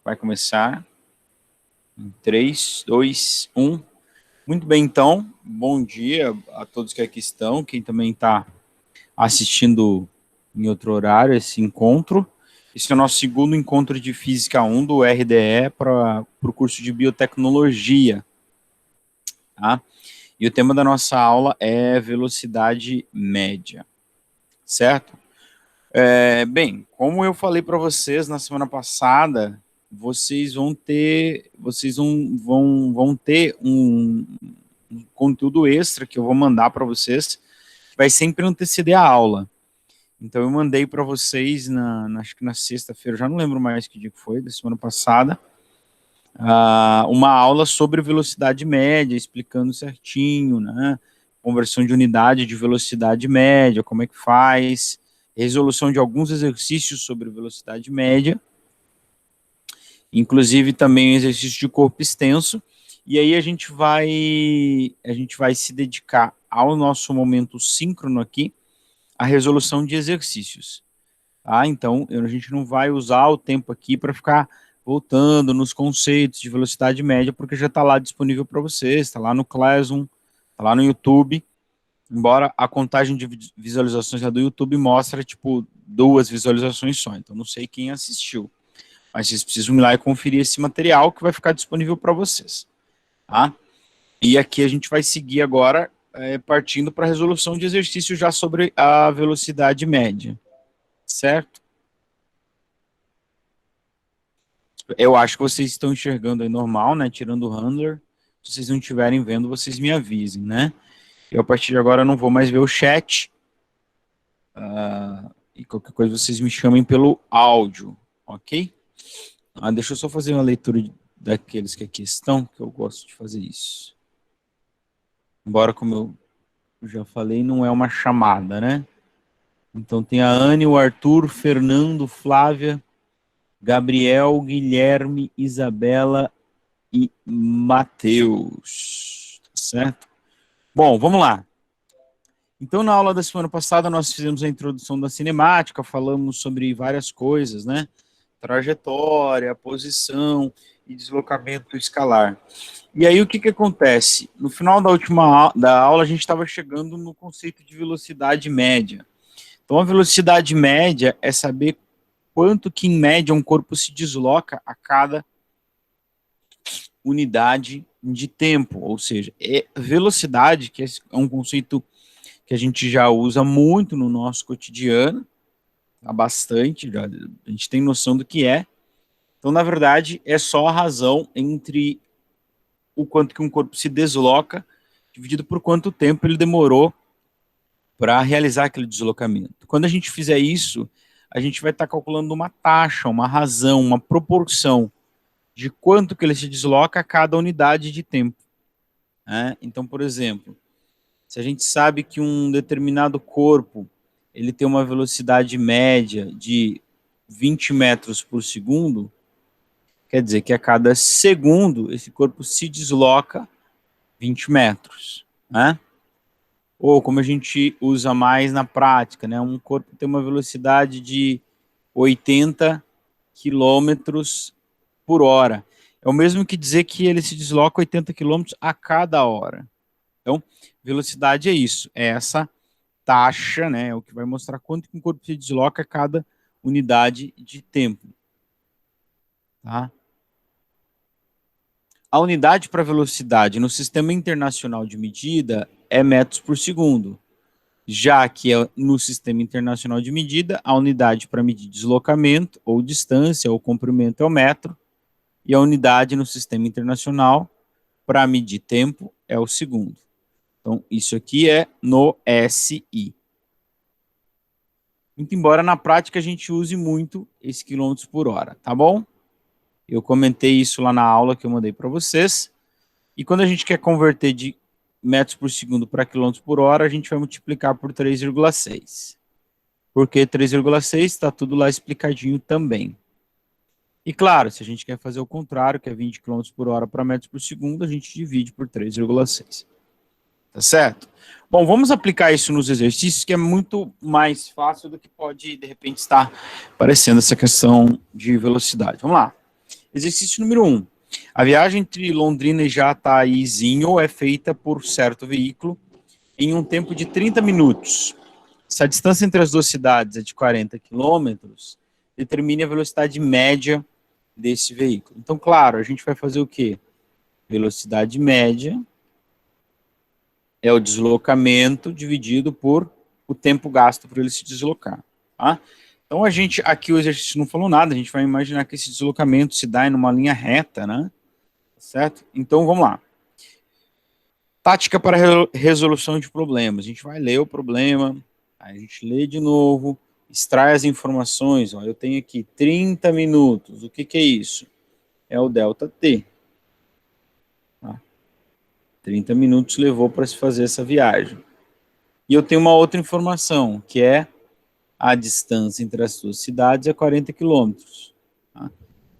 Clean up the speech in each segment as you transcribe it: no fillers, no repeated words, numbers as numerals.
Vai começar em 3, 2, 1. Muito bem, então. Bom dia a todos que aqui estão, quem também está assistindo em outro horário esse encontro. Esse é o nosso segundo encontro de Física 1 do RDE para o curso de Biotecnologia. Tá? E o tema da nossa aula é velocidade média, certo? Bem, como eu falei para vocês na semana passada, vocês vão ter um conteúdo extra que eu vou mandar para vocês, vai sempre anteceder a aula. Então eu mandei para vocês acho que na sexta-feira, já não lembro mais que dia que foi, da semana passada, uma aula sobre velocidade média, explicando certinho, né? Conversão de unidade de velocidade média, como é que faz, resolução de alguns exercícios sobre velocidade média, inclusive também exercício de corpo extenso, e aí a gente vai se dedicar ao nosso momento síncrono aqui, a resolução de exercícios. Tá? Então, a gente não vai usar o tempo aqui para ficar voltando nos conceitos de velocidade média, porque já está lá disponível para vocês, está lá no Classroom, está lá no YouTube, embora a contagem de visualizações do YouTube mostra, tipo, 2 visualizações só, então não sei quem assistiu, mas vocês precisam ir lá e conferir esse material que vai ficar disponível para vocês, tá? E aqui a gente vai seguir agora, partindo para a resolução de exercícios já sobre a velocidade média, certo? Eu acho que vocês estão enxergando aí normal, né? Tirando o handler. Se vocês não estiverem vendo, vocês me avisem, né? Eu, a partir de agora, não vou mais ver o chat. E qualquer coisa, vocês me chamem pelo áudio, ok? Deixa eu só fazer uma leitura daqueles que aqui estão, que eu gosto de fazer isso. Embora, como eu já falei, não é uma chamada, né? Então tem a Anne, o Arthur, Fernando, Flávia, Gabriel, Guilherme, Isabela e Matheus, certo? Bom, vamos lá. Então, na aula da semana passada, nós fizemos a introdução da cinemática, falamos sobre várias coisas, né? Trajetória, posição e deslocamento escalar. E aí, o que acontece? No final da última da aula, a gente estava chegando no conceito de velocidade média. Então, a velocidade média é saber quanto que, em média, um corpo se desloca a cada unidade de tempo, ou seja, velocidade, que é um conceito que a gente já usa muito no nosso cotidiano, há bastante, a gente tem noção do que é. Então, na verdade, é só a razão entre o quanto que um corpo se desloca, dividido por quanto tempo ele demorou para realizar aquele deslocamento. Quando a gente fizer isso, a gente vai estar calculando uma taxa, uma razão, uma proporção de quanto que ele se desloca a cada unidade de tempo. Né? Então, por exemplo, se a gente sabe que um determinado corpo ele tem uma velocidade média de 20 metros por segundo, quer dizer que a cada segundo esse corpo se desloca 20 metros. Né? Ou como a gente usa mais na prática, né? Um corpo tem uma velocidade de 80 quilômetros por hora. É o mesmo que dizer que ele se desloca 80 quilômetros a cada hora. Então, velocidade é isso, é essa taxa, né, é o que vai mostrar quanto que um corpo se desloca a cada unidade de tempo. Tá? A unidade para velocidade no Sistema Internacional de Medida é metros por segundo, já que no Sistema Internacional de Medida, a unidade para medir deslocamento, ou distância, ou comprimento é o metro, e a unidade no Sistema Internacional para medir tempo é o segundo. Então, isso aqui é no SI. Muito embora na prática a gente use muito esse quilômetros por hora, tá bom? Eu comentei isso lá na aula que eu mandei para vocês. E quando a gente quer converter de metros por segundo para quilômetros por hora, a gente vai multiplicar por 3,6. Porque 3,6 está tudo lá explicadinho também. E claro, se a gente quer fazer o contrário, que é 20 km por hora para metros por segundo, a gente divide por 3,6. Tá certo? Bom, vamos aplicar isso nos exercícios, que é muito mais fácil do que pode, de repente, estar parecendo essa questão de velocidade. Vamos lá. Exercício número 1. A viagem entre Londrina e Jataizinho é feita por certo veículo em um tempo de 30 minutos. Se a distância entre as duas cidades é de 40 quilômetros, determine a velocidade média desse veículo. Então, claro, a gente vai fazer o quê? Velocidade média é o deslocamento dividido por o tempo gasto para ele se deslocar. Tá? Então, a gente, aqui o exercício não falou nada, a gente vai imaginar que esse deslocamento se dá em uma linha reta, né? Certo? Então, vamos lá. Tática para resolução de problemas. A gente vai ler o problema, a gente lê de novo, extrai as informações. Ó, eu tenho aqui 30 minutos. O que é isso? É o ΔT. Tá? 30 minutos levou para se fazer essa viagem. E eu tenho uma outra informação, que é a distância entre as duas cidades é 40 quilômetros. Tá?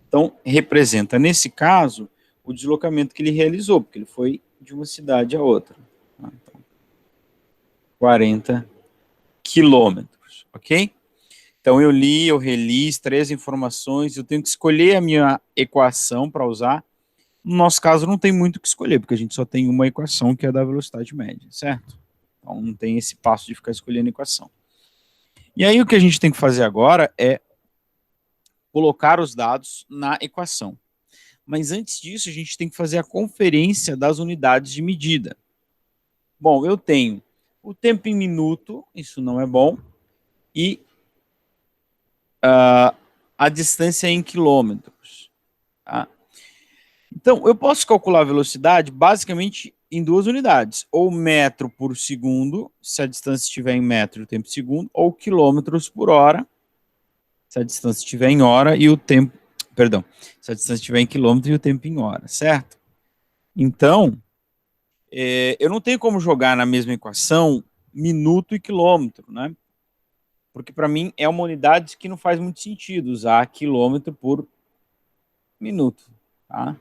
Então, representa, nesse caso, o deslocamento que ele realizou, porque ele foi de uma cidade a outra. Tá? Então, 40 quilômetros, ok? Então, eu li, eu reli, extraí as informações, eu tenho que escolher a minha equação para usar. No nosso caso, não tem muito o que escolher, porque a gente só tem uma equação, que é a da velocidade média, certo? Então, não tem esse passo de ficar escolhendo a equação. E aí, o que a gente tem que fazer agora é colocar os dados na equação. Mas antes disso, a gente tem que fazer a conferência das unidades de medida. Bom, eu tenho o tempo em minuto, isso não é bom, e a distância em quilômetros. Tá? Então, eu posso calcular a velocidade basicamente em duas unidades, ou metro por segundo, se a distância estiver em metro e o tempo em segundo, ou quilômetros por hora, se a distância estiver em hora e o tempo, perdão, se a distância estiver em quilômetro e o tempo em hora, certo? Então, eu não tenho como jogar na mesma equação minuto e quilômetro, né? Porque para mim é uma unidade que não faz muito sentido usar quilômetro por minuto, tá?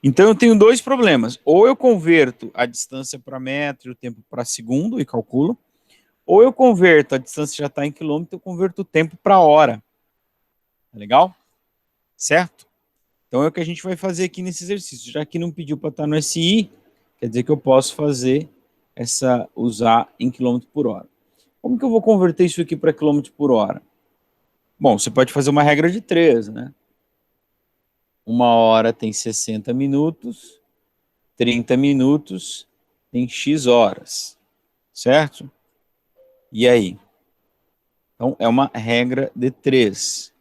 Então eu tenho dois problemas. Ou eu converto a distância para metro e o tempo para segundo e calculo, ou eu converto, a distância já está em quilômetro, eu converto o tempo para hora. Tá legal? Certo? Então é o que a gente vai fazer aqui nesse exercício. Já que não pediu para estar no SI, quer dizer que eu posso fazer usar em quilômetro por hora. Como que eu vou converter isso aqui para quilômetro por hora? Bom, você pode fazer uma regra de 3, né? Uma hora tem 60 minutos, 30 minutos tem X horas, certo? E aí? Então, é uma regra de 3.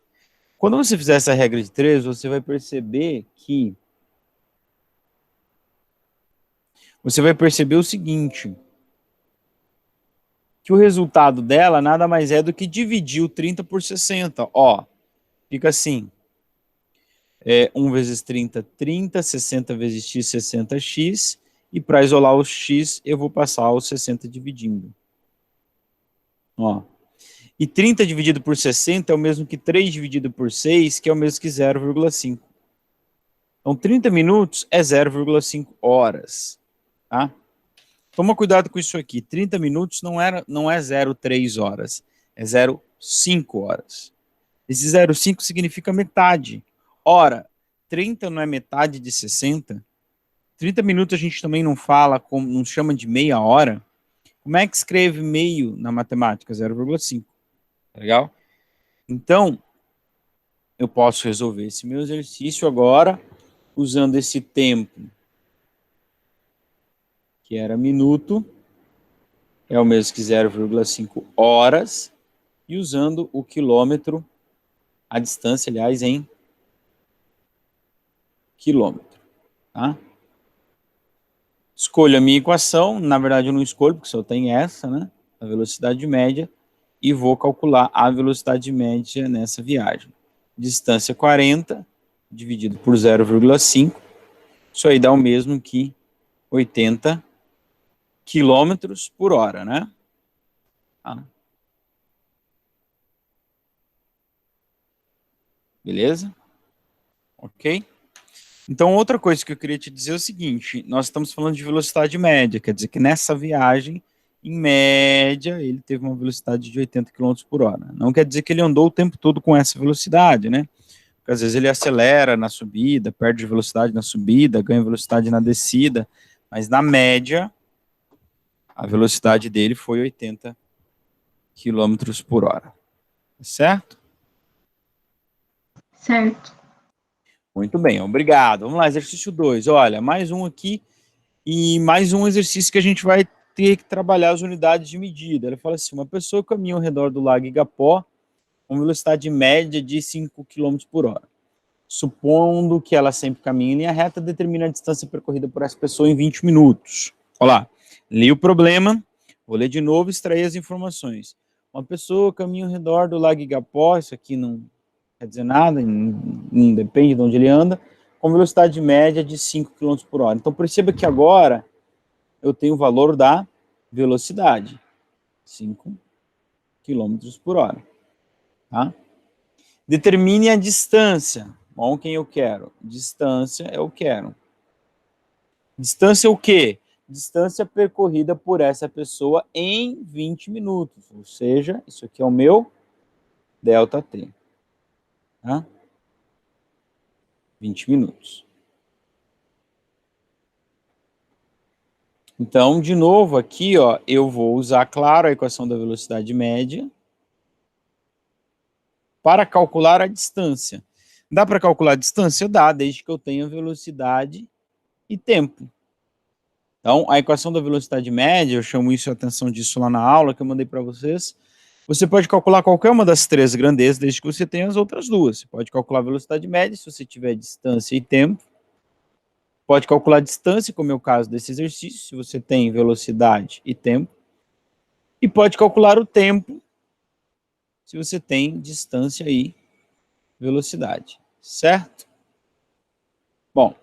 Quando você fizer essa regra de 3, você vai perceber que o seguinte, que o resultado dela nada mais é do que dividir o 30 por 60. Ó, fica assim, 1 vezes 30, 30, 60 vezes x, 60x, e para isolar o x, eu vou passar o 60 dividindo. Ó. E 30 dividido por 60 é o mesmo que 3 dividido por 6, que é o mesmo que 0,5. Então, 30 minutos é 0,5 horas. Tá? Toma cuidado com isso aqui. 30 minutos não é 0,3 horas, é 0,5 horas. Esse 0,5 significa metade. Ora, 30 não é metade de 60? 30 minutos a gente também não fala, não chama de meia hora. Como é que escreve meio na matemática? 0,5. Legal? Então, eu posso resolver esse meu exercício agora, usando esse tempo, que era minuto, é o mesmo que 0,5 horas, e usando o quilômetro, a distância, aliás, em quilômetro. Tá? Escolho a minha equação, na verdade eu não escolho, porque só tem essa, né? A velocidade média, e vou calcular a velocidade média nessa viagem. Distância 40, dividido por 0,5, isso aí dá o mesmo que 80 quilômetros por hora, né? Tá? Beleza? Ok? Então, outra coisa que eu queria te dizer é o seguinte, nós estamos falando de velocidade média, quer dizer que nessa viagem, em média, ele teve uma velocidade de 80 km por hora. Não quer dizer que ele andou o tempo todo com essa velocidade, né? porque às vezes ele acelera na subida, perde velocidade na subida, ganha velocidade na descida, mas na média, a velocidade dele foi 80 quilômetros por hora. Certo? Certo. Muito bem, obrigado. Vamos lá, exercício 2. Olha, mais um aqui e mais um exercício que a gente vai ter que trabalhar as unidades de medida. Ele fala assim, uma pessoa caminha ao redor do lago Igapó com velocidade média de 5 km por hora. Supondo que ela sempre caminha em linha reta, determina a distância percorrida por essa pessoa em 20 minutos. Olha lá, li o problema, vou ler de novo e extrair as informações. Uma pessoa caminha ao redor do lago Igapó, isso aqui não quer dizer nada, não depende de onde ele anda, com velocidade média de 5 km por hora. Então perceba que agora eu tenho o valor da velocidade, 5 km por hora. Tá? Determine a distância. Bom, quem eu quero? Distância eu quero. Distância o quê? Distância percorrida por essa pessoa em 20 minutos. Ou seja, isso aqui é o meu ΔT. Tá? 20 minutos. Então, de novo, aqui, ó, eu vou usar, claro, a equação da velocidade média para calcular a distância. Dá para calcular a distância? Dá, desde que eu tenha velocidade e tempo. Então, a equação da velocidade média, eu chamo isso a atenção disso lá na aula que eu mandei para vocês. Você pode calcular qualquer uma das três grandezas, desde que você tenha as outras duas. Você pode calcular a velocidade média, se você tiver distância e tempo. Pode calcular a distância, como é o caso desse exercício, se você tem velocidade e tempo. E pode calcular o tempo, se você tem distância e velocidade. Certo? Bom,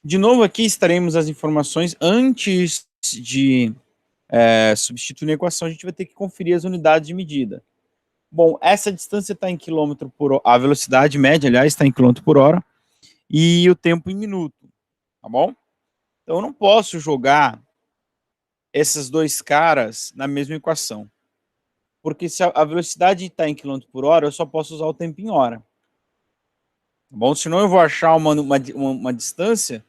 de novo aqui estaremos as informações antes de substituir na equação, a gente vai ter que conferir as unidades de medida. Bom, essa distância está em quilômetro por hora, a velocidade média, aliás, está em quilômetro por hora, e o tempo em minuto, tá bom? Então, eu não posso jogar esses dois caras na mesma equação, porque se a velocidade está em quilômetro por hora, eu só posso usar o tempo em hora. Tá bom? Senão eu vou achar uma distância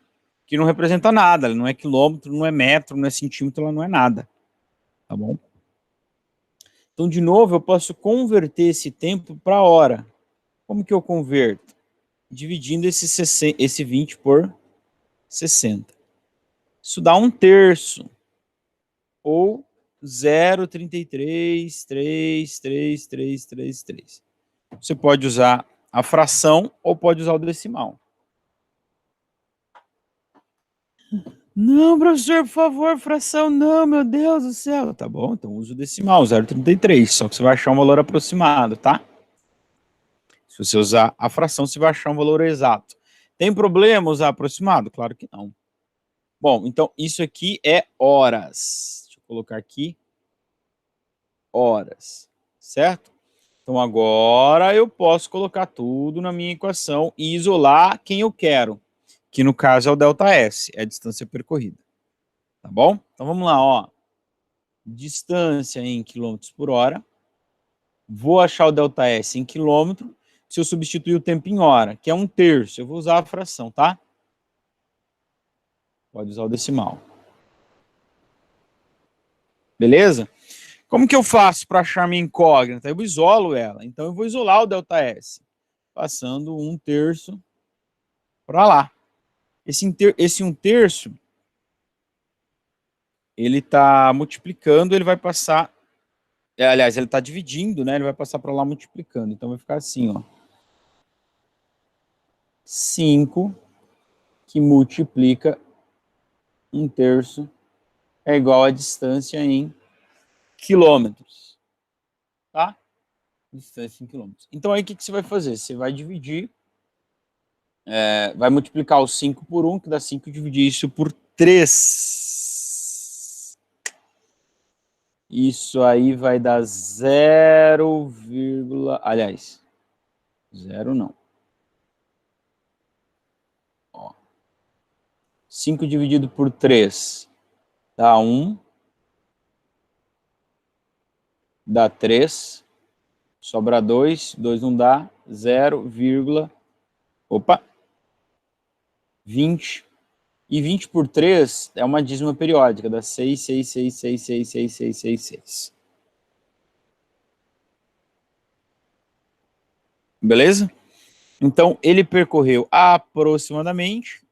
que não representa nada, ela não é quilômetro, não é metro, não é centímetro, ela não é nada. Tá bom? Então, de novo, eu posso converter esse tempo para hora. Como que eu converto? Dividindo esse 20 por 60. Isso dá 1/3. Ou 0,333333. Você pode usar a fração ou pode usar o decimal. Não, professor, por favor, fração não, meu Deus do céu. Tá bom, então usa o decimal, 0,33, só que você vai achar um valor aproximado, tá? Se você usar a fração, você vai achar um valor exato. Tem problema usar aproximado? Claro que não. Bom, então isso aqui é horas. Deixa eu colocar aqui. Horas, certo? Então agora eu posso colocar tudo na minha equação e isolar quem eu quero, que no caso é o ΔS, é a distância percorrida. Tá bom? Então vamos lá, ó. Distância em quilômetros por hora. Vou achar o ΔS em quilômetro. Se eu substituir o tempo em hora, que é 1/3, eu vou usar a fração, tá? Pode usar o decimal. Beleza? Como que eu faço para achar minha incógnita? Eu isolo ela. Então eu vou isolar o ΔS, passando 1/3 para lá. Esse 1/3, ele está multiplicando, ele vai passar... aliás, ele está dividindo, né? Ele vai passar para lá multiplicando. Então vai ficar assim, ó. 5 que multiplica 1/3 é igual a distância em quilômetros. Tá? Distância em quilômetros. Então aí o que você vai fazer? Você vai dividir, vai multiplicar o 5 por 1, que dá 5, dividir isso por 3. Isso aí vai dar 0, aliás, 0 não. Ó. 5 dividido por 3 dá 1, dá 3, sobra 2, 2 não dá, 20. E 20 por 3 é uma dízima periódica, dá 6, 6, 6, 6, 6, 6, 6, 6, 6. Beleza? Então, ele percorreu aproximadamente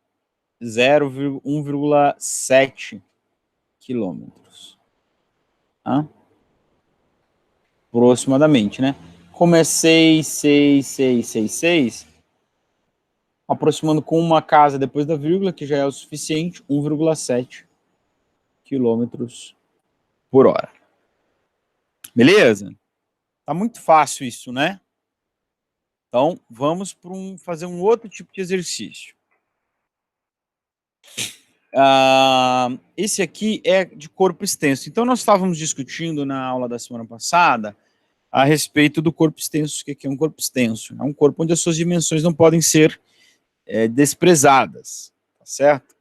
1,7 quilômetros. Tá? Aproximadamente, né? Como é 6, 6, 6, 6, 6, aproximando com uma casa depois da vírgula, que já é o suficiente, 1,7 quilômetros por hora. Beleza? Tá muito fácil isso, né? Então, vamos para fazer um outro tipo de exercício. Esse aqui é de corpo extenso. Então, nós estávamos discutindo na aula da semana passada a respeito do corpo extenso. O que é um corpo extenso? É um corpo onde as suas dimensões não podem ser desprezadas, tá certo?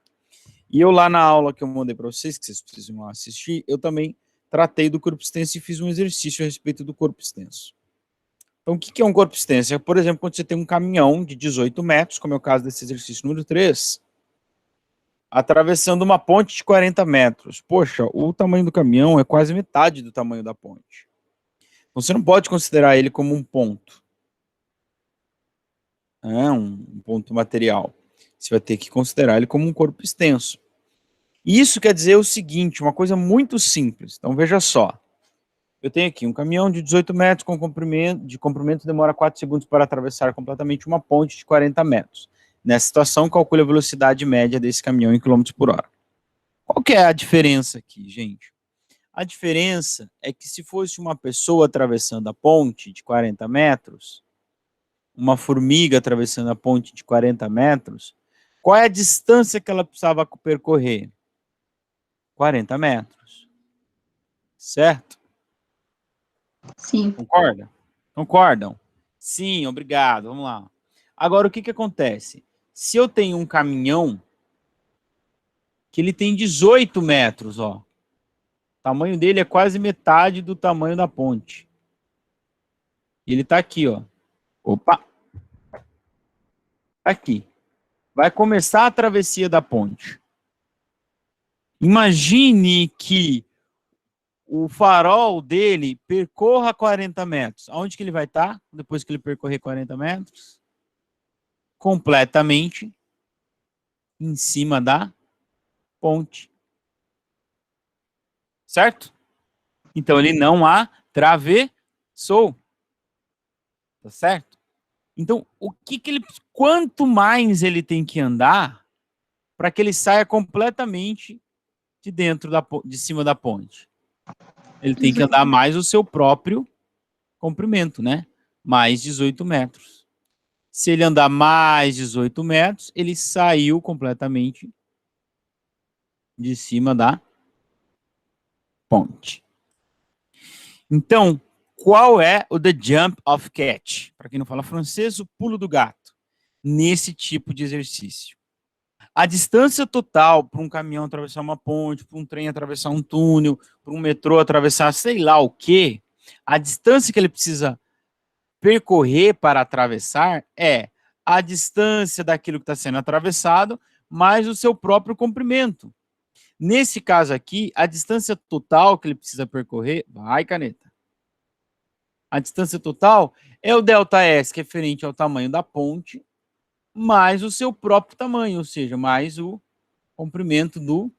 E eu lá na aula que eu mandei para vocês, que vocês precisam assistir, eu também tratei do corpo extenso e fiz um exercício a respeito do corpo extenso. Então, o que é um corpo extenso? É, por exemplo, quando você tem um caminhão de 18 metros, como é o caso desse exercício número 3, atravessando uma ponte de 40 metros. Poxa, o tamanho do caminhão é quase metade do tamanho da ponte. Então, você não pode considerar ele como um ponto. Um ponto material. Você vai ter que considerar ele como um corpo extenso. E isso quer dizer o seguinte, uma coisa muito simples. Então, veja só. Eu tenho aqui um caminhão de 18 metros com comprimento demora 4 segundos para atravessar completamente uma ponte de 40 metros. Nessa situação, calcule a velocidade média desse caminhão em quilômetros por hora. Qual que é a diferença aqui, gente? A diferença é que se fosse uma pessoa atravessando a ponte de 40 metros, uma formiga atravessando a ponte de 40 metros, qual é a distância que ela precisava percorrer? 40 metros. Certo? Sim. Concorda? Concordam? Sim, obrigado. Vamos lá. Agora, o que acontece? Se eu tenho um caminhão que ele tem 18 metros, ó. O tamanho dele é quase metade do tamanho da ponte. E ele está aqui, ó. Opa! Tá aqui. Vai começar a travessia da ponte. Imagine que o farol dele percorra 40 metros. Aonde que ele vai estar depois que ele percorrer 40 metros? Completamente em cima da ponte. Certo? Então, ele não atravessou. Tá certo? Então, quanto mais ele tem que andar para que ele saia completamente de dentro de cima da ponte? Ele tem que andar mais o seu próprio comprimento, né? Mais 18 metros. Se ele andar mais 18 metros, ele saiu completamente de cima da ponte. Então, qual é o the jump of cat? Para quem não fala francês, o pulo do gato. Nesse tipo de exercício. A distância total para um caminhão atravessar uma ponte, para um trem atravessar um túnel, para um metrô atravessar sei lá o quê, a distância que ele precisa percorrer para atravessar é a distância daquilo que está sendo atravessado mais o seu próprio comprimento. Nesse caso aqui, a distância total que ele precisa percorrer, vai caneta, a distância total é o ΔS, que é referente ao tamanho da ponte, mais o seu próprio tamanho, ou seja, mais o comprimento do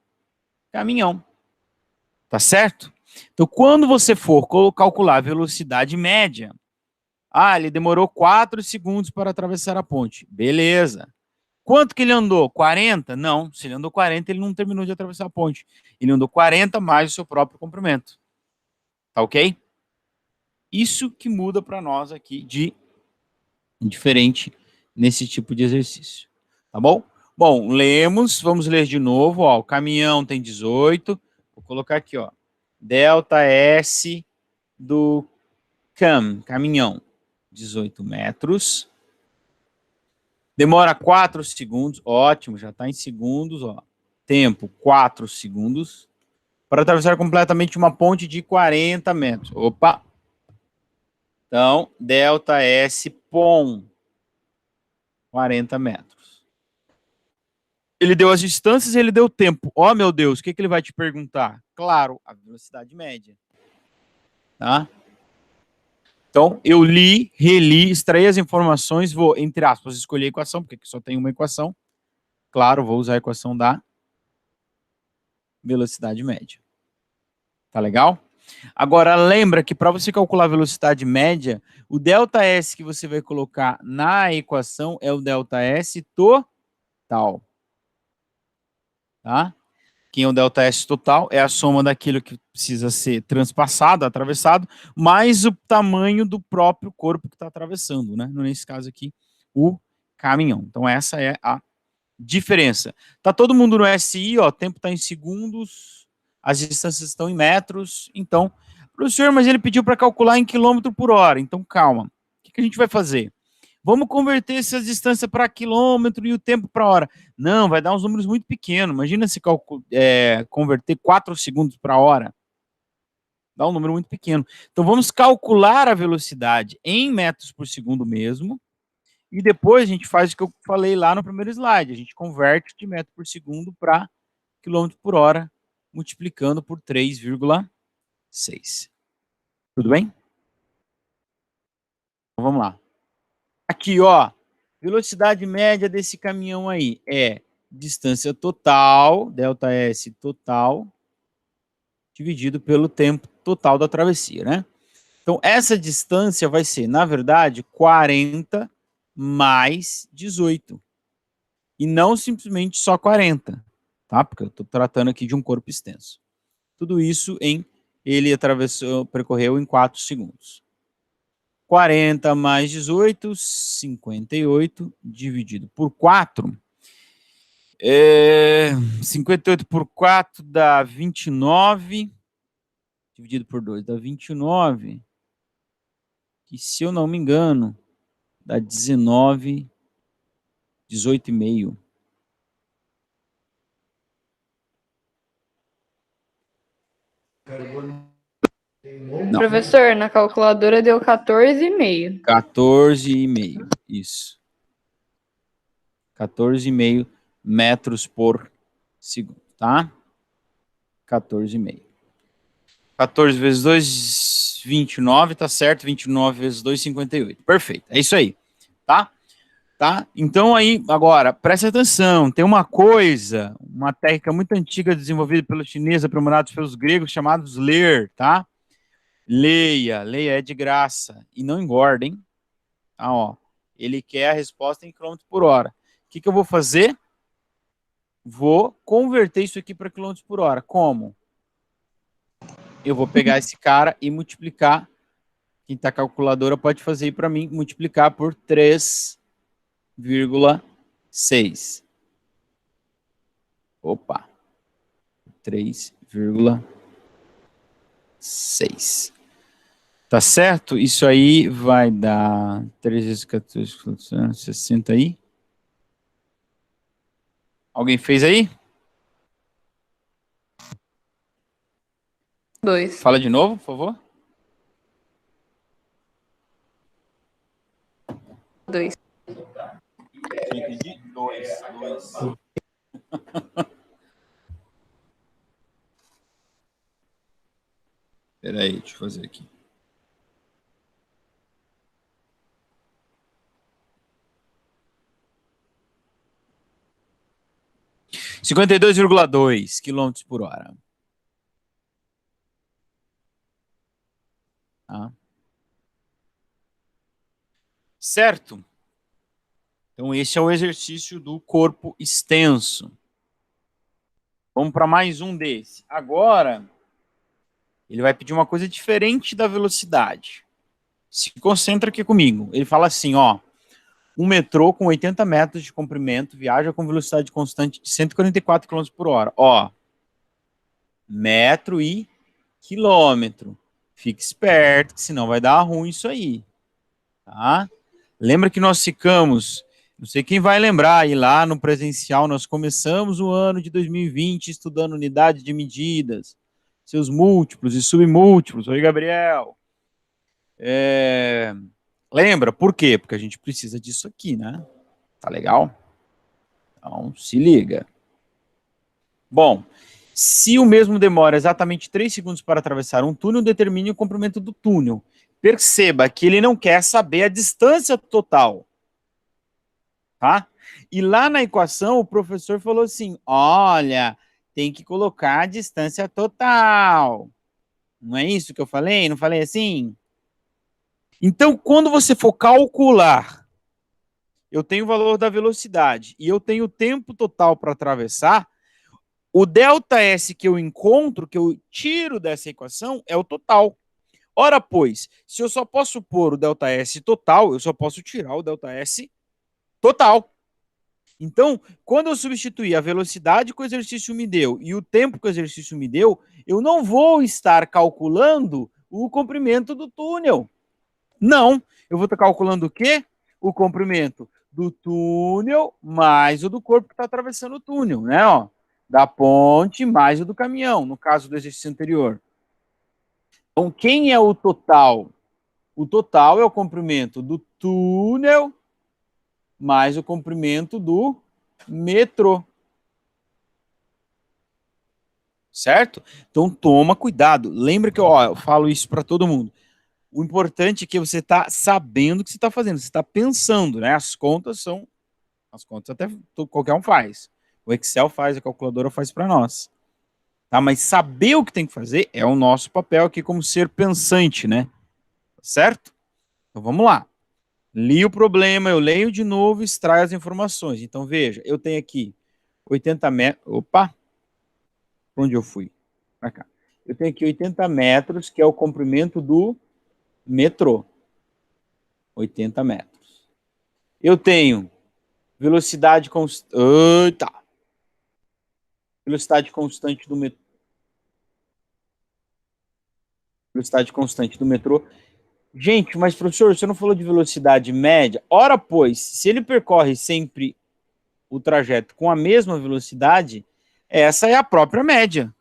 caminhão. Tá certo? Então, quando você for calcular a velocidade média, ele demorou 4 segundos para atravessar a ponte. Beleza. Quanto que ele andou? 40? Não, se ele andou 40, ele não terminou de atravessar a ponte. Ele andou 40 mais o seu próprio comprimento. Tá ok? Isso que muda para nós aqui de diferente nesse tipo de exercício. Tá bom? Bom, lemos, vamos ler de novo. Ó, o caminhão tem 18. Vou colocar aqui, ó. Delta S do caminhão, 18 metros. Demora 4 segundos. Ótimo, já está em segundos. Ó. Tempo, 4 segundos. Para atravessar completamente uma ponte de 40 metros. Opa! Então, ΔS POM, 40 metros. Ele deu as distâncias e ele deu o tempo. Ó, meu Deus, o que ele vai te perguntar? Claro, a velocidade média. Tá? Então, eu li, reli, extraí as informações, vou, entre aspas, escolher a equação, porque aqui só tem uma equação. Claro, vou usar a equação da velocidade média. Tá legal? Agora, lembra que para você calcular a velocidade média, o ΔS que você vai colocar na equação é o ΔS total. Tá? Quem é o ΔS total é a soma daquilo que precisa ser transpassado, atravessado, mais o tamanho do próprio corpo que está atravessando, né? Nesse caso aqui, o caminhão. Então, essa é a diferença. Tá todo mundo no SI, ó, o tempo está em segundos, as distâncias estão em metros. Então, professor, mas ele pediu para calcular em quilômetro por hora. Então, calma. O que a gente vai fazer? Vamos converter essas distâncias para quilômetro e o tempo para hora. Não, vai dar uns números muito pequenos. Imagina se converter 4 segundos para hora. Dá um número muito pequeno. Então, vamos calcular a velocidade em metros por segundo mesmo. E depois a gente faz o que eu falei lá no primeiro slide. A gente converte de metro por segundo para quilômetro por hora, multiplicando por 3,6. Tudo bem? Então, vamos lá. Aqui, ó, velocidade média desse caminhão aí é distância total, ΔS total, dividido pelo tempo total da travessia, né? Então, essa distância vai ser, na verdade, 40 mais 18. E não simplesmente só 40, tá? Porque eu estou tratando aqui de um corpo extenso. Tudo isso ele percorreu em 4 segundos. 40 mais 18, 58, dividido por 4. 58 por 4 dá 29, dividido por 2 dá 29, que se eu não me engano, dá 18,5. Não. Professor, na calculadora deu 14,5. 14,5, isso. 14,5 metros por segundo, tá? 14,5. 14 vezes 2, 29, tá certo? 29 vezes 2, 58. Perfeito, é isso aí, tá? Tá? Então aí, agora, preste atenção, tem uma coisa, uma técnica muito antiga desenvolvida pelos chineses, aprimorados pelos gregos, chamados ler, tá? Leia é de graça, e não engorda, hein? Ah, ó, ele quer a resposta em quilômetros por hora. O que eu vou fazer? Vou converter isso aqui para quilômetros por hora. Como? Eu vou pegar esse cara e multiplicar. Quem está calculadora pode fazer aí para mim, multiplicar por 3,6. Opa. 3,6. Tá certo? Isso aí vai dar 3 vezes 14, 60 aí. Alguém fez aí? 2. Fala de novo, por favor. 2. Entendi. 2. Espera aí, deixa eu fazer aqui. – 52,2 quilômetros por hora. Tá. Certo? Então, esse é o exercício do corpo extenso. Vamos para mais um desse. Agora, ele vai pedir uma coisa diferente da velocidade. Se concentra aqui comigo. Ele fala assim, ó, um metrô com 80 metros de comprimento viaja com velocidade constante de 144 km por hora. Ó, metro e quilômetro. Fique esperto, que senão vai dar ruim isso aí. Tá? Lembra que nós ficamos, não sei quem vai lembrar, aí lá no presencial nós começamos o ano de 2020 estudando unidade de medidas, seus múltiplos e submúltiplos. Oi, Gabriel. Lembra? Por quê? Porque a gente precisa disso aqui, né? Tá legal? Então, se liga. Bom, se o mesmo demora exatamente 3 segundos para atravessar um túnel, determine o comprimento do túnel. Perceba que ele não quer saber a distância total, tá? E lá na equação, o professor falou assim, olha, tem que colocar a distância total. Não é isso que eu falei? Não falei assim? Então, quando você for calcular, eu tenho o valor da velocidade e eu tenho o tempo total para atravessar, o ΔS que eu encontro, que eu tiro dessa equação, é o total. Ora, pois, se eu só posso pôr o ΔS total, eu só posso tirar o ΔS total. Então, quando eu substituir a velocidade que o exercício me deu e o tempo que o exercício me deu, eu não vou estar calculando o comprimento do túnel. Não, eu vou estar calculando o quê? O comprimento do túnel mais o do corpo que está atravessando o túnel, né? Ó, da ponte mais o do caminhão, no caso do exercício anterior. Então, quem é o total? O total é o comprimento do túnel mais o comprimento do metrô. Certo? Então, toma cuidado. Lembra que eu falo isso para todo mundo. O importante é que você está sabendo o que você está fazendo, você está pensando, né? As contas até qualquer um faz. O Excel faz, a calculadora faz para nós. Tá? Mas saber o que tem que fazer é o nosso papel aqui como ser pensante, né? Certo? Então vamos lá. Li o problema, eu leio de novo e extraio as informações. Então veja, eu tenho aqui 80 metros. Opa! Para onde eu fui? Para cá. Eu tenho aqui 80 metros, que é o comprimento do metrô. 80 metros. Eu tenho velocidade constante. Velocidade constante do metrô. Velocidade constante do metrô. Gente, mas professor, você não falou de velocidade média? Ora, pois, se ele percorre sempre o trajeto com a mesma velocidade, essa é a própria média,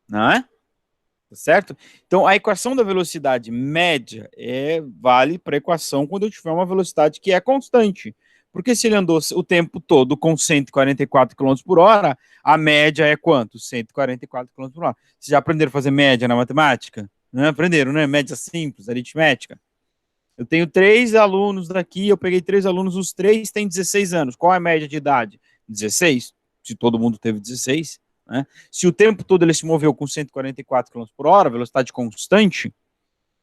não é? Tá certo? Então, a equação da velocidade média vale para a equação quando eu tiver uma velocidade que é constante. Porque se ele andou o tempo todo com 144 km por hora, a média é quanto? 144 km por hora. Vocês já aprenderam a fazer média na matemática? Não aprenderam, né? Média simples, aritmética. Eu tenho 3 alunos daqui, eu peguei 3 alunos, os 3 têm 16 anos. Qual é a média de idade? 16, se todo mundo teve 16. Né? Se o tempo todo ele se moveu com 144 km por hora, velocidade constante,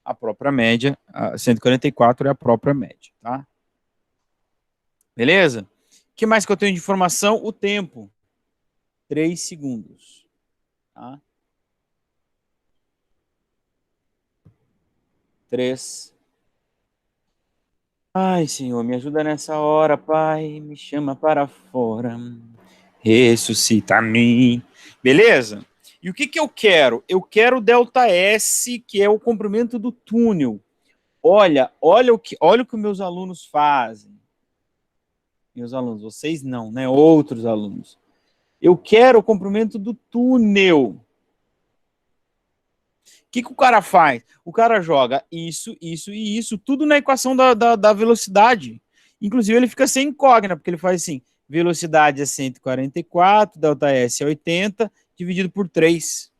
a própria média, 144 é a própria média. Tá? Beleza? O que mais que eu tenho de informação? O tempo. 3 segundos. Tá? 3. Ai, Senhor, me ajuda nessa hora, Pai. Me chama para fora. Ressuscita-me. Beleza? E o que eu quero? Eu quero o ΔS, que é o comprimento do túnel. Olha o que meus alunos fazem. Meus alunos, vocês não, né? Outros alunos. Eu quero o comprimento do túnel. O que o cara faz? O cara joga isso, isso e isso, tudo na equação da velocidade. Inclusive, ele fica sem incógnita, porque ele faz assim, velocidade é 144, ΔS é 80, dividido por 3.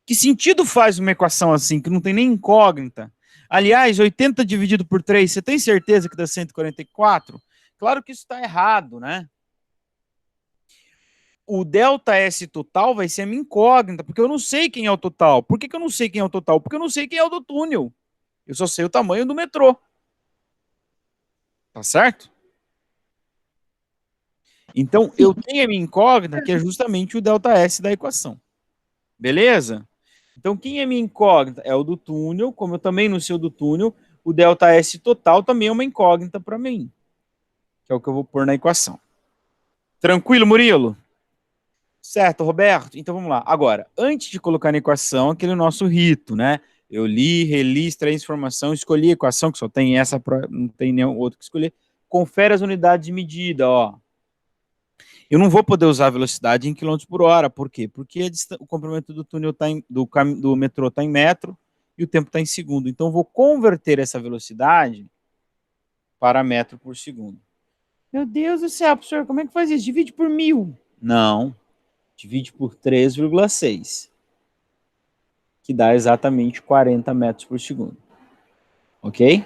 Que sentido faz uma equação assim, que não tem nem incógnita? Aliás, 80 dividido por 3, você tem certeza que dá 144? Claro que isso está errado, né? O ΔS total vai ser a minha incógnita, porque eu não sei quem é o total. Por que eu não sei quem é o total? Porque eu não sei quem é o do túnel. Eu só sei o tamanho do metrô. Tá certo? Então, eu tenho a minha incógnita, que é justamente o ΔS da equação. Beleza? Então, quem é minha incógnita? É o do túnel. Como eu também não sei o do túnel, o ΔS total também é uma incógnita para mim. Que é o que eu vou pôr na equação. Tranquilo, Murilo? Certo, Roberto? Então vamos lá. Agora, antes de colocar na equação, aquele nosso rito, né? Eu li, reli, extraí informação, escolhi a equação, que só tem essa, não tem nenhum outro que escolher. Confere as unidades de medida, ó. Eu não vou poder usar a velocidade em quilômetros por hora. Por quê? Porque o comprimento do túnel do metrô está em metro e o tempo está em segundo. Então, eu vou converter essa velocidade para metro por segundo. Meu Deus do céu, professor, como é que faz isso? Divide por 1000. Não, divide por 3,6, que dá exatamente 40 metros por segundo. Ok?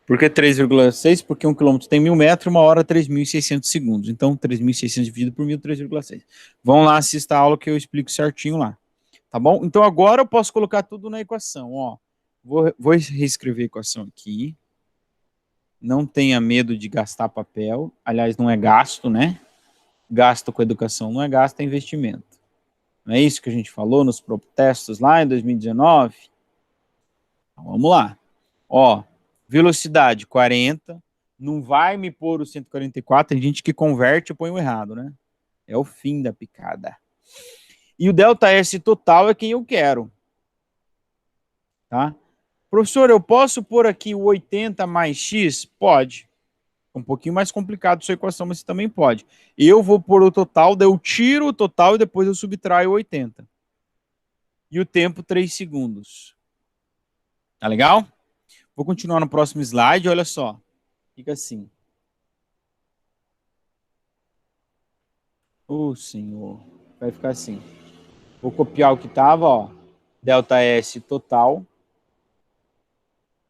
Por que 3,6? Porque 1 quilômetro tem 1000 metros, 1 hora 3.600 segundos. Então, 3.600 dividido por 1000, 3,6. Vão lá, assista a aula que eu explico certinho lá. Tá bom? Então, agora eu posso colocar tudo na equação. Ó, vou reescrever a equação aqui. Não tenha medo de gastar papel. Aliás, não é gasto, né? Gasto com educação não é gasto, é investimento. Não é isso que a gente falou nos protestos lá em 2019? Então, vamos lá. Ó, velocidade 40, não vai me pôr o 144, tem gente que converte e põe o errado, né? É o fim da picada. E o delta S total é quem eu quero. Tá? Professor, eu posso pôr aqui o 80 mais x? Pode. É um pouquinho mais complicado sua equação, mas você também pode. Eu vou pôr o total, daí eu tiro o total e depois eu subtraio o 80. E o tempo, 3 segundos. Tá legal? Vou continuar no próximo slide, olha só. Fica assim. Ô, senhor. Vai ficar assim. Vou copiar o que estava, ó. Delta S total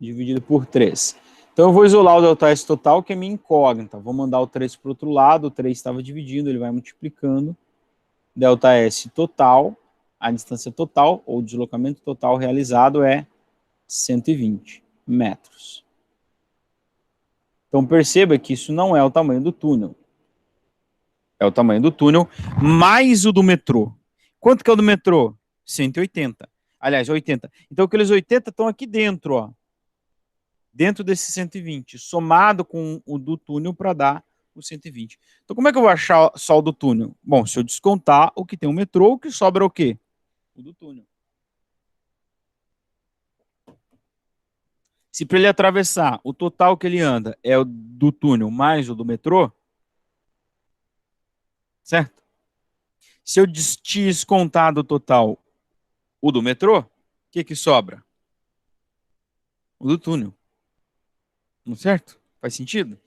dividido por 3. Então eu vou isolar o delta S total, que é minha incógnita. Vou mandar o 3 para o outro lado, o 3 estava dividindo, ele vai multiplicando. Delta S total, a distância total, ou deslocamento total realizado é 120 metros. Então perceba que isso não é o tamanho do túnel. É o tamanho do túnel, mais o do metrô. Quanto que é o do metrô? 180. Aliás, 80. Então aqueles 80 estão aqui dentro, ó. Dentro desse 120, somado com o do túnel para dar o 120. Então como é que eu vou achar só o do túnel? Bom, se eu descontar o que tem o metrô, o que sobra é o quê? O do túnel. Se para ele atravessar, o total que ele anda é o do túnel mais o do metrô, certo? Se eu descontar do total o do metrô, o que sobra? O do túnel. Não certo? Faz sentido?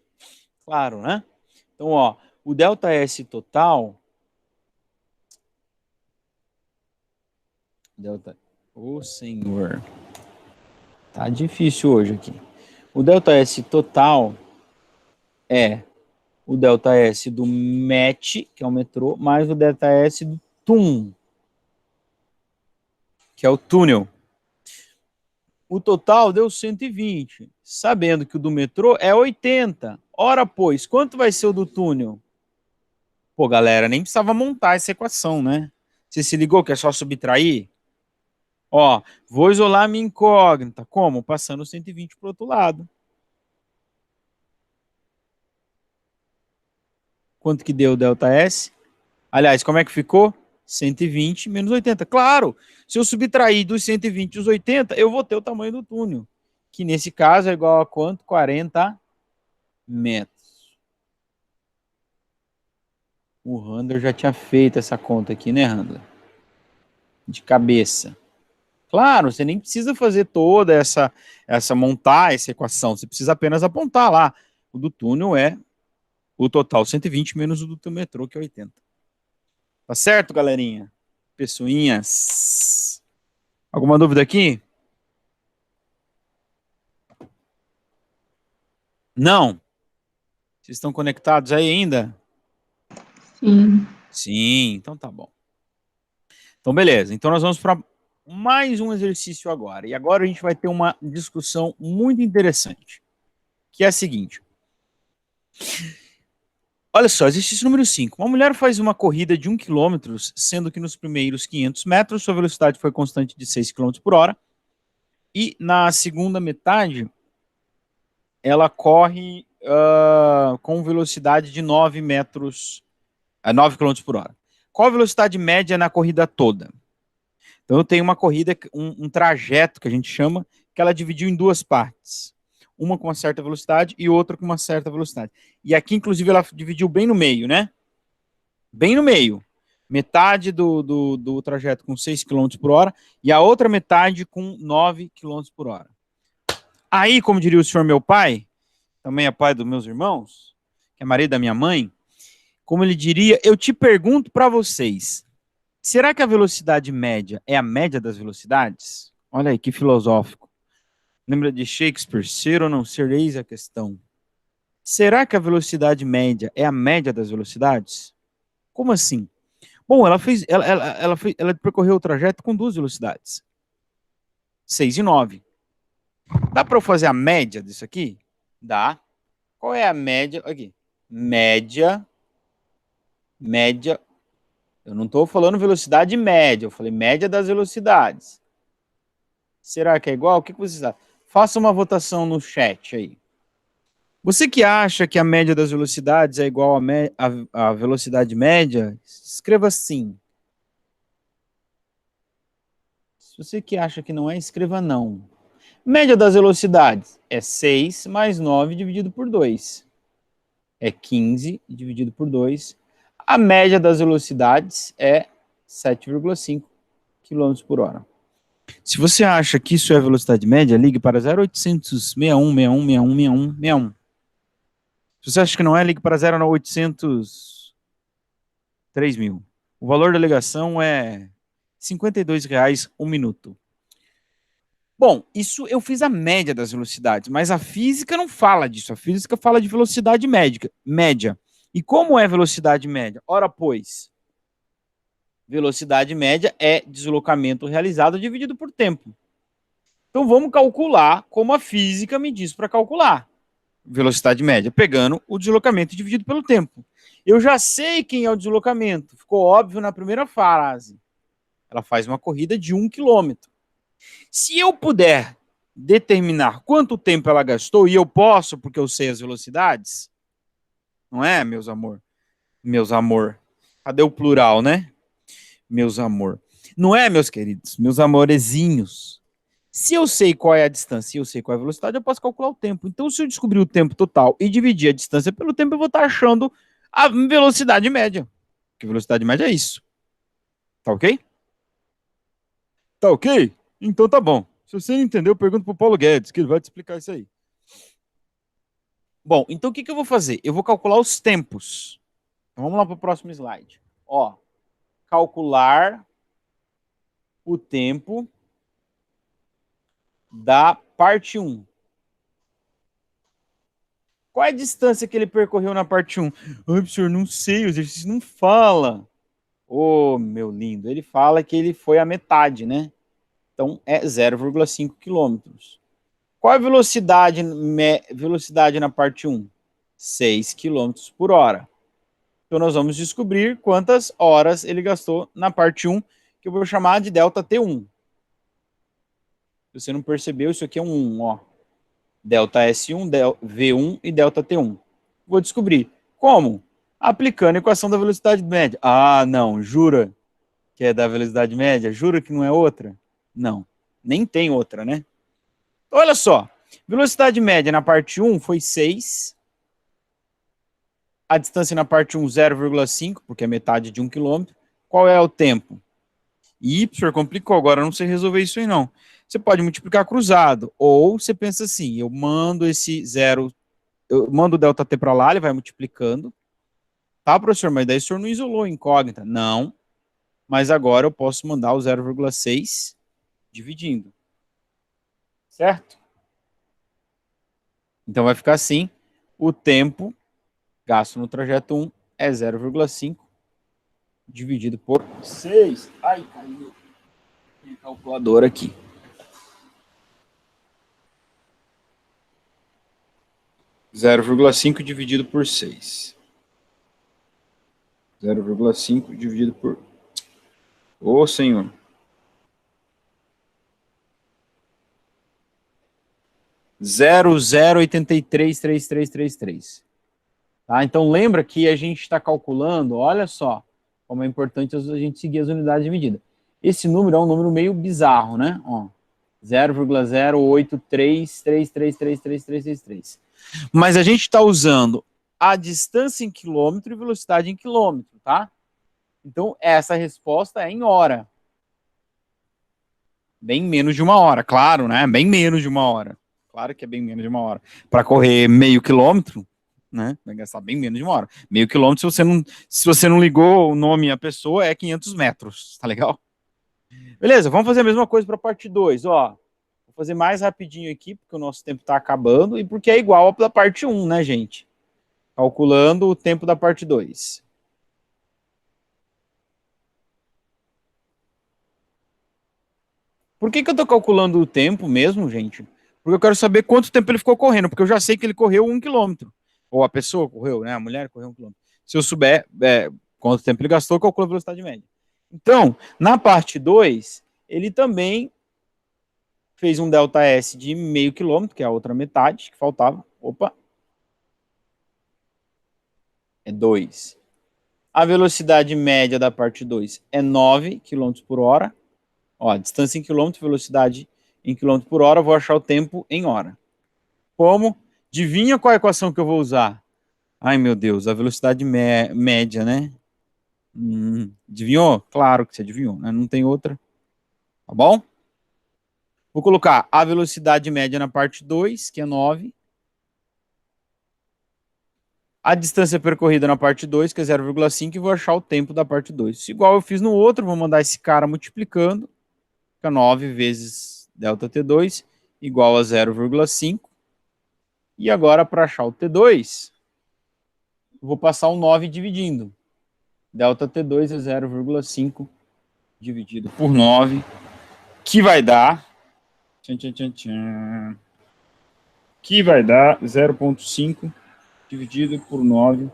Claro, né? Então, ó, o delta S total... Delta... Ô, senhor. Tá difícil hoje aqui. O delta S total é o delta S do MET, que é o metrô, mais o delta S do TUM, que é o túnel. O total deu 120, sabendo que o do metrô é 80. Ora, pois, quanto vai ser o do túnel? Pô, galera, nem precisava montar essa equação, né? Você se ligou que é só subtrair? Ó, vou isolar a minha incógnita. Como? Passando 120 para o outro lado. Quanto que deu o delta S? Aliás, como é que ficou? 120 menos 80. Claro, se eu subtrair dos 120 os 80, eu vou ter o tamanho do túnel, que nesse caso é igual a quanto? 40 metros. O Handler já tinha feito essa conta aqui, né, Handler? De cabeça. Claro, você nem precisa fazer toda montar essa equação, você precisa apenas apontar lá. O do túnel é o total 120 menos o do teu metrô, que é 80. Tá certo, galerinha? Pessoinhas. Alguma dúvida aqui? Não? Vocês estão conectados aí ainda? Sim. Sim, então tá bom. Então, beleza. Então, nós vamos para mais um exercício agora. E agora a gente vai ter uma discussão muito interessante, que é a seguinte. Olha só, exercício número 5. Uma mulher faz uma corrida de 1 km, sendo que nos primeiros 500 metros sua velocidade foi constante de 6 km por hora. E na segunda metade, ela corre com velocidade de 9 km por hora. Qual a velocidade média na corrida toda? Então eu tenho uma corrida, um trajeto que a gente chama, que ela dividiu em duas partes. Uma com uma certa velocidade e outra com uma certa velocidade. E aqui, inclusive, ela dividiu bem no meio, né? Bem no meio. Metade do trajeto com 6 km por hora e a outra metade com 9 km por hora. Aí, como diria o senhor meu pai, também é pai dos meus irmãos, que é marido da minha mãe, como ele diria, eu te pergunto para vocês, será que a velocidade média é a média das velocidades? Olha aí, que filosófico. Lembra de Shakespeare, ser ou não ser, eis a questão. Será que a velocidade média é a média das velocidades? Como assim? Bom, ela percorreu o trajeto com duas velocidades. 6 e 9. Dá para eu fazer a média disso aqui? Dá. Qual é a média? Aqui. Média. Eu não estou falando velocidade média, eu falei média das velocidades. Será que é igual? O que vocês acham? Faça uma votação no chat aí. Você que acha que a média das velocidades é igual à velocidade média, escreva sim. Se você que acha que não é, escreva não. Média das velocidades é 6 mais 9 dividido por 2. É 15 dividido por 2. A média das velocidades é 7,5 km por hora. Se você acha que isso é velocidade média, ligue para 0800 61 61 61 61 61. Se você acha que não é, ligue para 0800 3000. O valor da ligação é R$ 52,00 um minuto. Bom, isso eu fiz a média das velocidades, mas a física não fala disso. A física fala de velocidade média. E como é velocidade média? Ora, pois, velocidade média é deslocamento realizado dividido por tempo. Então vamos calcular como a física me diz para calcular. Velocidade média, pegando o deslocamento dividido pelo tempo. Eu já sei quem é o deslocamento. Ficou óbvio na primeira frase. Ela faz uma corrida de 1 km. Se eu puder determinar quanto tempo ela gastou, e eu posso, porque eu sei as velocidades, não é, meus amor? Meus amor. Cadê o plural, né? Meus amor. Não é, meus queridos? Meus amorezinhos. Se eu sei qual é a distância e eu sei qual é a velocidade, eu posso calcular o tempo. Então, se eu descobrir o tempo total e dividir a distância pelo tempo, eu vou estar achando a velocidade média. Porque velocidade média é isso. Tá ok? Tá ok? Então tá bom. Se você não entendeu, pergunta pro Paulo Guedes, que ele vai te explicar isso aí. Bom, então o que eu vou fazer? Eu vou calcular os tempos. Então, vamos lá para o próximo slide. Ó, calcular o tempo da parte 1. Qual é a distância que ele percorreu na parte 1? Ai, professor, não sei, o exercício não fala. Ô, meu lindo, ele fala que ele foi a metade, né? Então, é 0,5 quilômetros. Qual é a velocidade na parte 1? 6 km por hora. Então, nós vamos descobrir quantas horas ele gastou na parte 1, que eu vou chamar de delta T1. Se você não percebeu, isso aqui é um 1, ó. Delta S1, V1 e delta T1. Vou descobrir. Como? Aplicando a equação da velocidade média. Ah, não, jura que é da velocidade média? Jura que não é outra? Não, nem tem outra, né? Olha só, velocidade média na parte 1 foi 6. A distância na parte 1, 0,5, porque é metade de 1 km. Qual é o tempo? Ih, professor, complicou, agora eu não sei resolver isso aí não. Você pode multiplicar cruzado, ou você pensa assim, eu mando esse zero, eu mando o delta t para lá, ele vai multiplicando. Tá, professor, mas daí o senhor não isolou a incógnita. Não, mas agora eu posso mandar o 0,6 dividindo. Certo? Então vai ficar assim, o tempo gasto no trajeto 1 é 0,5 dividido por 6. Ai, caiu minha calculadora aqui. 0,5 dividido por 6. 0,5 dividido por... Ô, senhor. 0,0833333. Tá? Então, lembra que a gente está calculando, olha só, como é importante a gente seguir as unidades de medida. Esse número é um número meio bizarro, né? 0,083333333. Mas a gente está usando a distância em quilômetro e velocidade em quilômetro, tá? Então, essa resposta é em hora. Bem menos de uma hora, claro, né? Bem menos de uma hora. Claro que é bem menos de uma hora. Para correr meio quilômetro, né? Vai gastar bem menos de uma hora. Meio quilômetro, se você não ligou o nome à pessoa, é 500 metros, tá legal? Beleza, vamos fazer a mesma coisa para a parte 2, ó. Vou fazer mais rapidinho aqui, porque o nosso tempo está acabando e porque é igual à da parte 1, né, gente? Calculando o tempo da parte 2. Por que eu estou calculando o tempo mesmo, gente? Porque eu quero saber quanto tempo ele ficou correndo, porque eu já sei que ele correu 1 quilômetro. Ou a pessoa correu, né? A mulher correu 1 quilômetro. Se eu souber quanto tempo ele gastou, eu calculo a velocidade média. Então, na parte 2, ele também fez um delta S de meio quilômetro, que é a outra metade que faltava. Opa! É 2. A velocidade média da parte 2 é 9 km por hora. Ó, distância em quilômetro, velocidade em quilômetro por hora, vou achar o tempo em hora. Como? Adivinha qual é a equação que eu vou usar? Ai, meu Deus, a velocidade média, né? Adivinhou? Claro que você adivinhou, né? Não tem outra. Tá bom? Vou colocar a velocidade média na parte 2, que é 9. A distância percorrida na parte 2, que é 0,5, e vou achar o tempo da parte 2. Igual eu fiz no outro, vou mandar esse cara multiplicando. Fica 9 vezes ΔT2 igual a 0,5. E agora, para achar o T2, eu vou passar o 9 dividindo. ΔT2 é 0,5 dividido por 9, que vai dar... que vai dar 0,5 dividido por 9.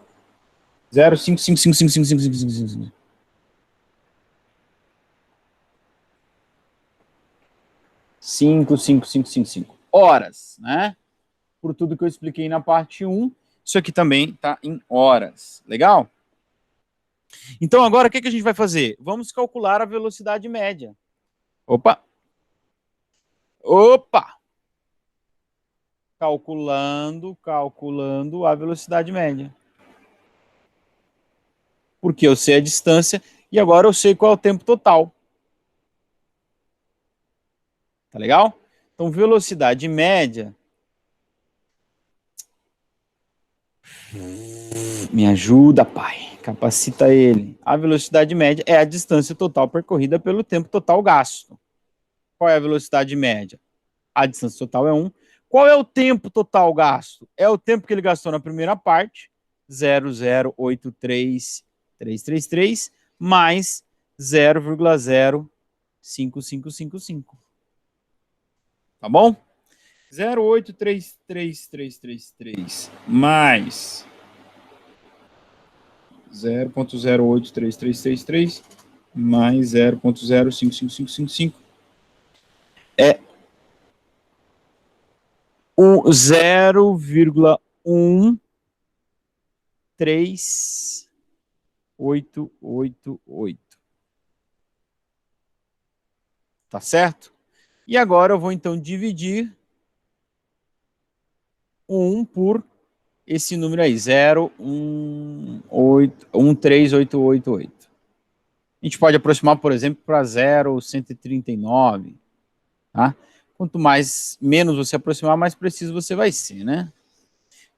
0,555555555. 55555 horas, né? Por tudo que eu expliquei na parte 1, isso aqui também está em horas. Legal? Então, agora, o que a gente vai fazer? Vamos calcular a velocidade média. Opa! Opa! Calculando a velocidade média. Porque eu sei a distância e agora eu sei qual é o tempo total. Tá legal? Então, velocidade média... Me ajuda, pai. Capacita ele. A velocidade média é a distância total percorrida pelo tempo total gasto. Qual é a velocidade média? A distância total é 1. Qual é o tempo total gasto? É o tempo que ele gastou na primeira parte, 0,083333, mais 0,05555. Tá bom? 0,83333 mais 0,08333 mais 0,055555 é o 0,13888. Tá certo? E agora eu vou então dividir 1 por esse número aí, 0,13888. A gente pode aproximar, por exemplo, para 0,139, tá? Quanto menos você aproximar, mais preciso você vai ser, né?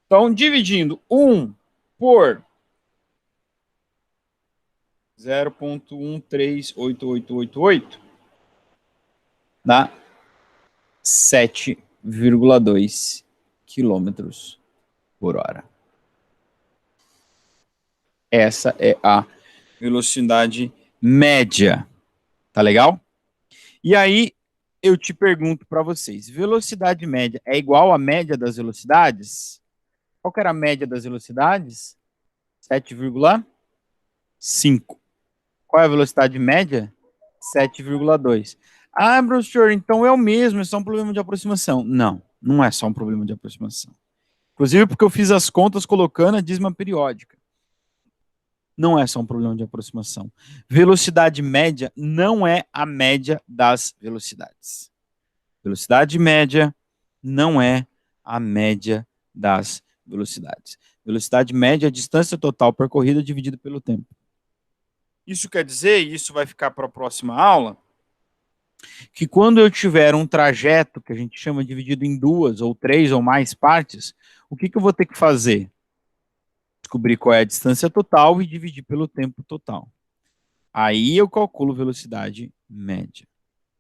Então, dividindo 1 por 0,13888, dá 7,2 quilômetros por hora. Essa é a velocidade média. Tá legal? E aí, eu te pergunto para vocês, velocidade média é igual à média das velocidades? Qual que era a média das velocidades? 7,5. Qual é a velocidade média? 7,2. Ah, professor, então é o mesmo, é só um problema de aproximação. Não, não é só um problema de aproximação. Inclusive porque eu fiz as contas colocando a dízima periódica. Não é só um problema de aproximação. Velocidade média não é a média das velocidades. Velocidade média não é a média das velocidades. Velocidade média é a distância total percorrida dividida pelo tempo. Isso quer dizer, e isso vai ficar para a próxima aula, que quando eu tiver um trajeto, que a gente chama dividido em 2 ou 3 ou mais partes, o que eu vou ter que fazer? Descobrir qual é a distância total e dividir pelo tempo total. Aí eu calculo velocidade média.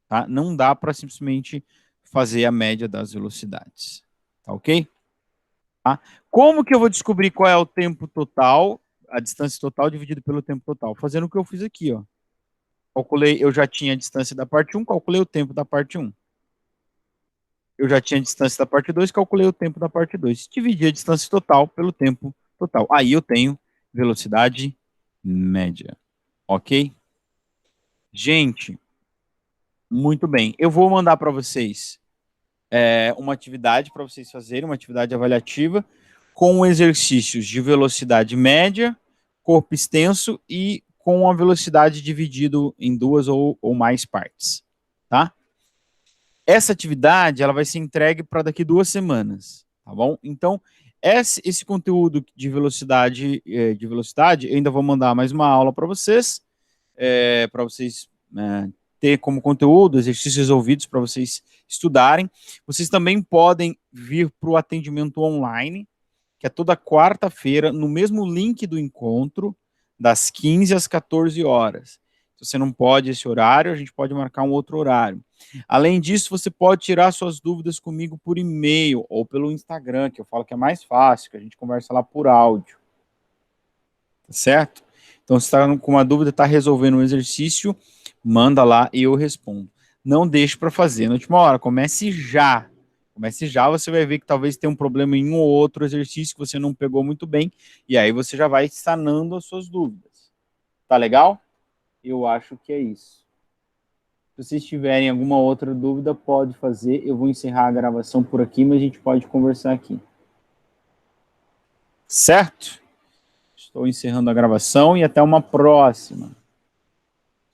Tá? Não dá para simplesmente fazer a média das velocidades. Tá ok? Tá? Como que eu vou descobrir qual é o tempo total, a distância total dividido pelo tempo total? Fazendo o que eu fiz aqui, ó. Calculei, eu já tinha a distância da parte 1, calculei o tempo da parte 1. Eu já tinha a distância da parte 2, calculei o tempo da parte 2. Dividi a distância total pelo tempo total. Aí eu tenho velocidade média. Ok? Gente, muito bem. Eu vou mandar para vocês uma atividade para vocês fazerem, uma atividade avaliativa, com exercícios de velocidade média, corpo extenso e com a velocidade dividido em 2 ou mais partes. Tá? Essa atividade ela vai ser entregue para daqui 2 semanas, tá bom? Então, esse conteúdo de velocidade, eu ainda vou mandar mais uma aula para vocês ter como conteúdo, exercícios resolvidos para vocês estudarem. Vocês também podem vir para o atendimento online, que é toda quarta-feira, no mesmo link do encontro, das 15 às 14 horas. Se você não pode esse horário, a gente pode marcar um outro horário. Além disso, você pode tirar suas dúvidas comigo por e-mail ou pelo Instagram, que eu falo que é mais fácil, que a gente conversa lá por áudio. Tá certo? Então, se está com uma dúvida, está resolvendo um exercício, manda lá e eu respondo. Não deixe para fazer na última hora, comece já. Comece já, você vai ver que talvez tenha um problema em um ou outro exercício que você não pegou muito bem, e aí você já vai sanando as suas dúvidas. Tá legal? Eu acho que é isso. Se vocês tiverem alguma outra dúvida, pode fazer. Eu vou encerrar a gravação por aqui, mas a gente pode conversar aqui. Certo? Estou encerrando a gravação e até uma próxima.